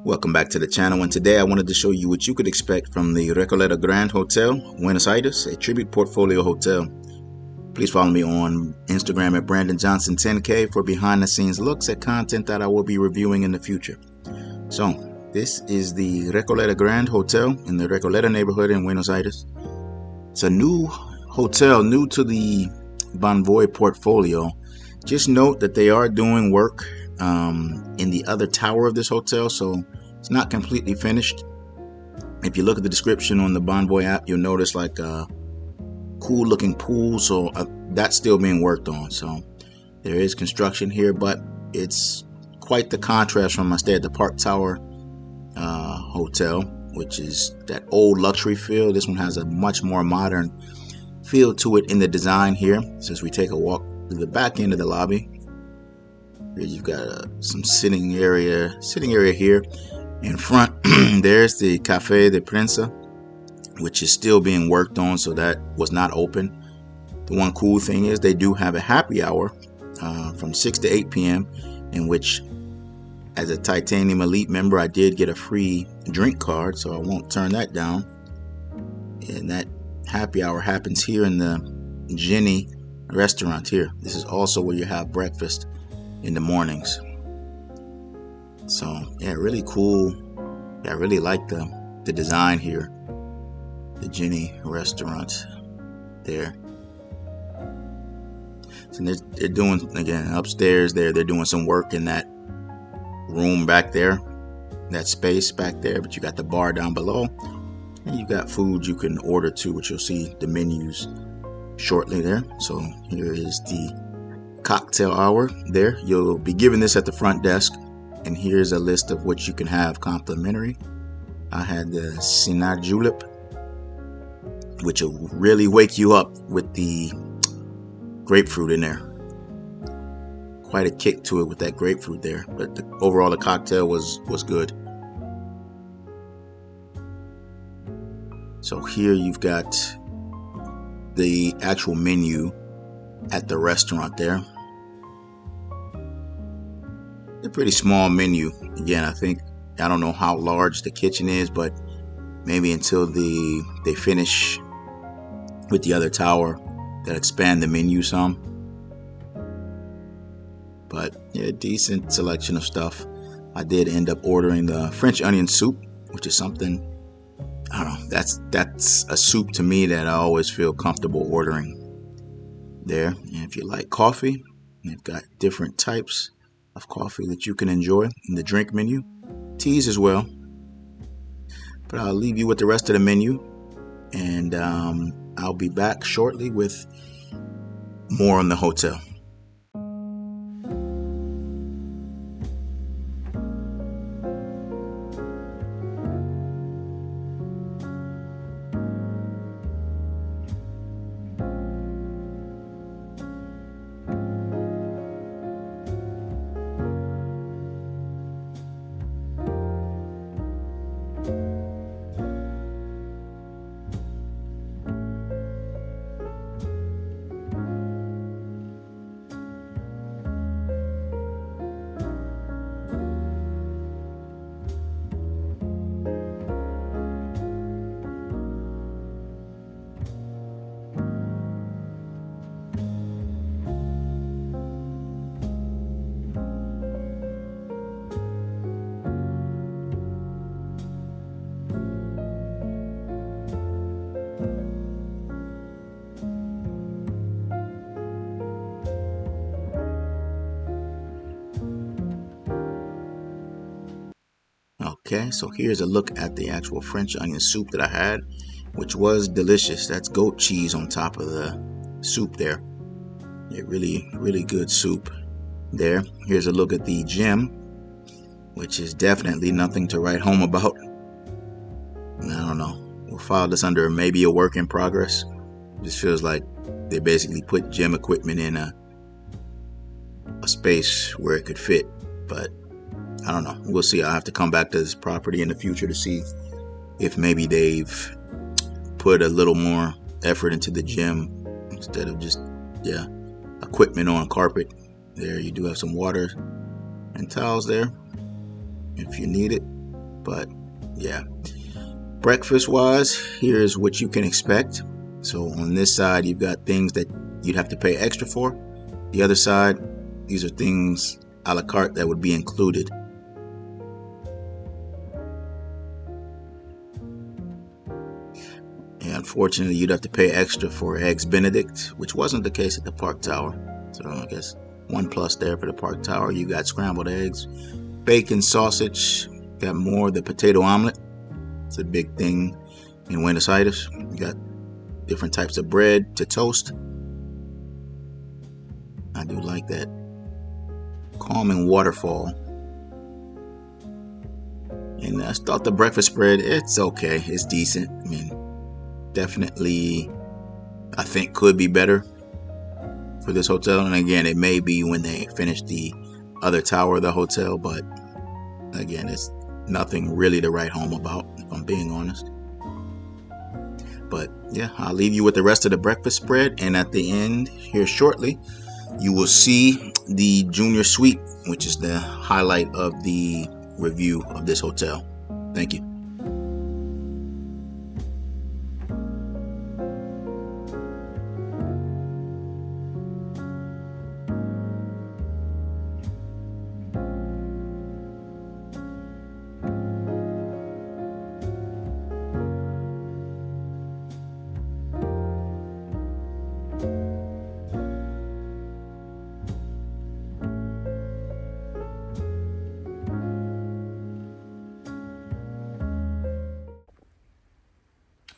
Welcome back to the channel, and today I wanted to show you what you could expect from the Recoleta Grand Hotel, Buenos Aires, a tribute portfolio hotel. Please follow me on Instagram at BrandonJohnson10K for behind the scenes looks at content that I will be reviewing in the future. So this is the Recoleta Grand Hotel in the Recoleta neighborhood in Buenos Aires. It's a new hotel, new to the Bonvoy portfolio. Just note that they are doing work in the other tower of this hotel, so it's not completely finished. If you look at the description on the Bonvoy app, you'll notice like a cool looking pool, so that's still being worked on. So there is construction here, but it's quite the contrast from my stay at the Park Tower hotel, which is that old luxury feel. This one has a much more modern feel to it in the design here. Since we take a walk to the back end of the lobby, here you've got some sitting area here in front. There's the Café de Prensa, which is still being worked on, so that was not open. The one cool thing is they do have a happy hour from 6 to 8 p.m. in which, as a Titanium Elite member, I did get a free drink card, so I won't turn that down. And that happy hour happens here in the Jenny restaurant here. This is also where you have breakfast in the mornings. So yeah, really cool. Yeah, I really like the design here. The Jenny restaurant there. So they're doing, again, upstairs there, they're doing some work in that room back there, that space back there, but you got the bar down below, and you got food you can order too, which you'll see the menus shortly there. So here is the cocktail hour there. You'll be given this at the front desk, and here's a list of what you can have complimentary. I had the Cinar Julep, which will really wake you up with the grapefruit in there. Quite a kick to it with that grapefruit there, but overall the cocktail was good. So here you've got the actual menu at the restaurant there. A pretty small menu. Again, I don't know how large the kitchen is, but maybe until they finish with the other tower, they'll expand the menu some. But yeah, decent selection of stuff. I did end up ordering the French onion soup, which is something, I don't know, that's a soup to me that I always feel comfortable ordering there. And if you like coffee, they've got different types of coffee that you can enjoy in the drink menu, teas as well. But I'll leave you with the rest of the menu, and I'll be back shortly with more on the hotel. Okay, so here's a look at the actual French onion soup that I had, which was delicious. That's goat cheese on top of the soup there. Yeah, really good soup there. Here's a look at the gym, which is definitely nothing to write home about. I don't know. We'll file this under maybe a work in progress. It just feels like they basically put gym equipment in a space where it could fit, but I don't know. We'll see. I'll have to come back to this property in the future to see if maybe they've put a little more effort into the gym instead of just, equipment on carpet. There you do have some water and towels there if you need it. But yeah, breakfast wise, here's what you can expect. So on this side, you've got things that you'd have to pay extra for. The other side, these are things a la carte that would be included. And unfortunately, you'd have to pay extra for Eggs Benedict, which wasn't the case at the Park Tower. So I guess 1+ there for the Park Tower. You got scrambled eggs, bacon, sausage, got more the potato omelet. It's a big thing in Buenos Aires. You got different types of bread to toast. I do like that calming waterfall. And I thought the breakfast spread, it's okay. It's decent. I mean, definitely, I think could be better for this hotel. And again, it may be when they finish the other tower of the hotel, but again, it's nothing really to write home about, if I'm being honest. But yeah, I'll leave you with the rest of the breakfast spread, and at the end here shortly, you will see the junior suite, which is the highlight of the review of this hotel. Thank you.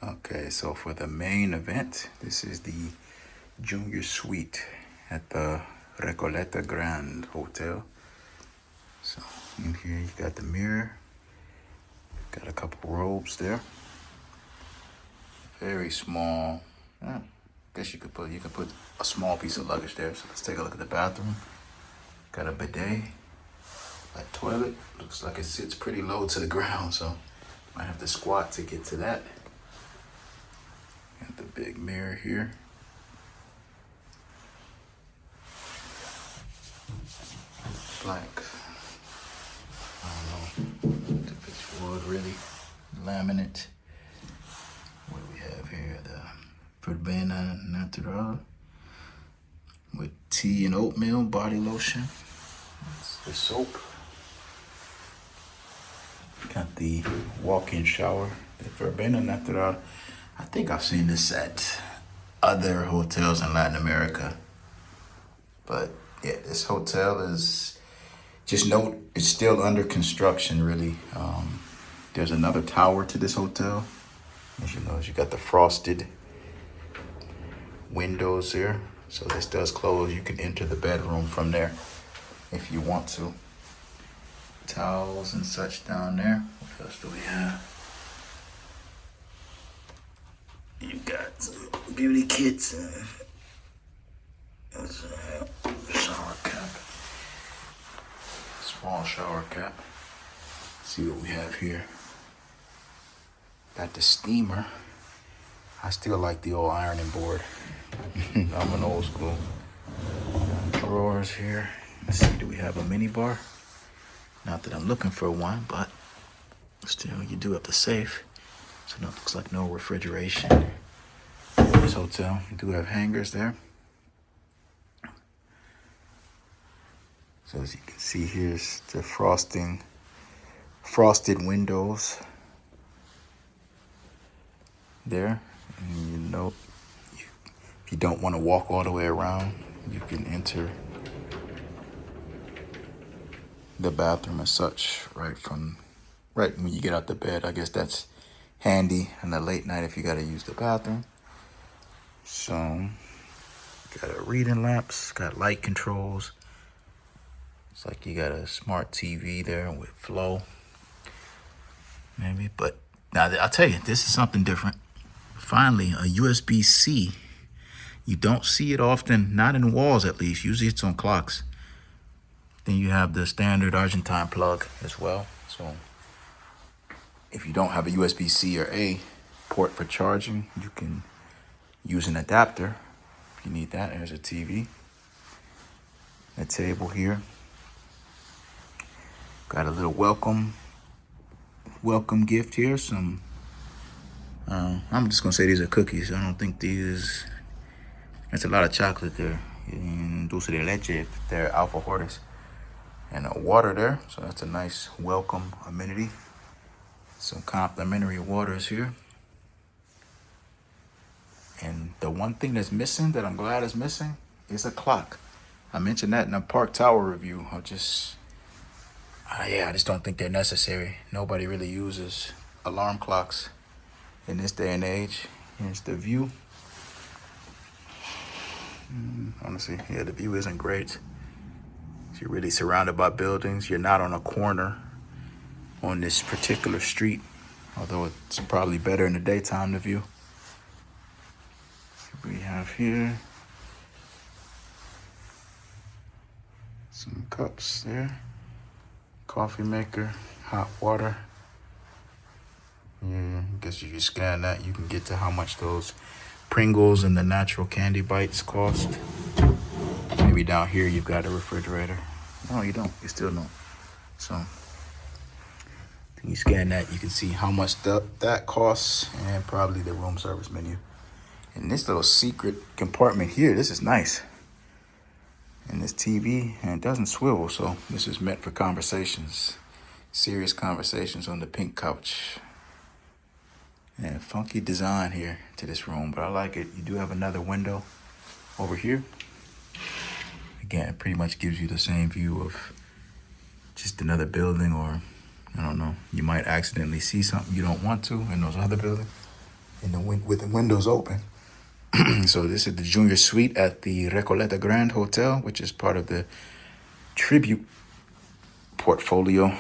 Okay, so for the main event, this is the junior suite at the Recoleta Grand Hotel. So in here you got the mirror, got a couple robes there. Very small. I guess you could put a small piece of luggage there. So let's take a look at the bathroom. Got a bidet, a toilet. Looks like it sits pretty low to the ground, so might have to squat to get to that. Got the big mirror here. Black. I don't know if it's wood really. Laminate. What do we have here? The Verbena Natural with tea and oatmeal body lotion. That's the soap. Got the walk-in shower. The Verbena Natural. I think I've seen this at other hotels in Latin America. But yeah, this hotel is, just note, it's still under construction, really. There's another tower to this hotel. As you notice, you got the frosted windows there. So this does close. You can enter the bedroom from there if you want to. Towels and such down there. What else do we have? You got some beauty kits and shower cap. Small shower cap. See what we have here. Got the steamer. I still like the old ironing board. I'm an old school. Drawers here. Let's see, do we have a mini bar? Not that I'm looking for one, but still, you do have the safe. So it looks like no refrigeration in this hotel. You do have hangers there. So as you can see, here's the frosted windows there. And you know, if you don't want to walk all the way around, you can enter the bathroom as such right when you get out the bed. I guess that's handy in the late night if you got to use the bathroom. So got a reading lamps, got light controls. It's like you got a smart TV there with flow, maybe. But now I'll tell you, this is something different. Finally, a USB-C. You don't see it often, not in walls at least. Usually it's on clocks. Then you have the standard Argentine plug as well. So if you don't have a USB-C or A port for charging, you can use an adapter if you need that. There's a TV. A table here. Got a little welcome welcome gift here. Some, I'm just gonna say these are cookies. I don't think these. There's a lot of chocolate there. And dulce de leche, they're alpha hortis, and water there. So that's a nice welcome amenity. Some complimentary waters here. And the one thing that's missing that I'm glad is missing is a clock. I mentioned that in the Park Tower review. I just don't think they're necessary. Nobody really uses alarm clocks in this day and age. Here's the view. Honestly, yeah, the view isn't great. You're really surrounded by buildings. You're not on a corner on this particular street, although it's probably better in the daytime, the view. We have here some cups there, coffee maker, hot water. Yeah, I guess if you scan that, you can get to how much those Pringles and the natural candy bites cost. Maybe down here you've got a refrigerator. No, you don't. You still don't. So you scan that, you can see how much that costs and probably the room service menu. And this little secret compartment here, this is nice. And this TV, and it doesn't swivel, so this is meant for conversations. Serious conversations on the pink couch. And funky design here to this room, but I like it. You do have another window over here. Again, it pretty much gives you the same view of just another building, or I don't know, you might accidentally see something you don't want to in those other buildings with the windows open. So this is the junior suite at the Recoleta Grand Hotel, which is part of the Tribute portfolio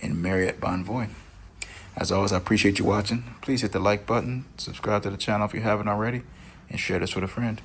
in Marriott Bonvoy. As always, I appreciate you watching. Please hit the like button, subscribe to the channel if you haven't already, and share this with a friend.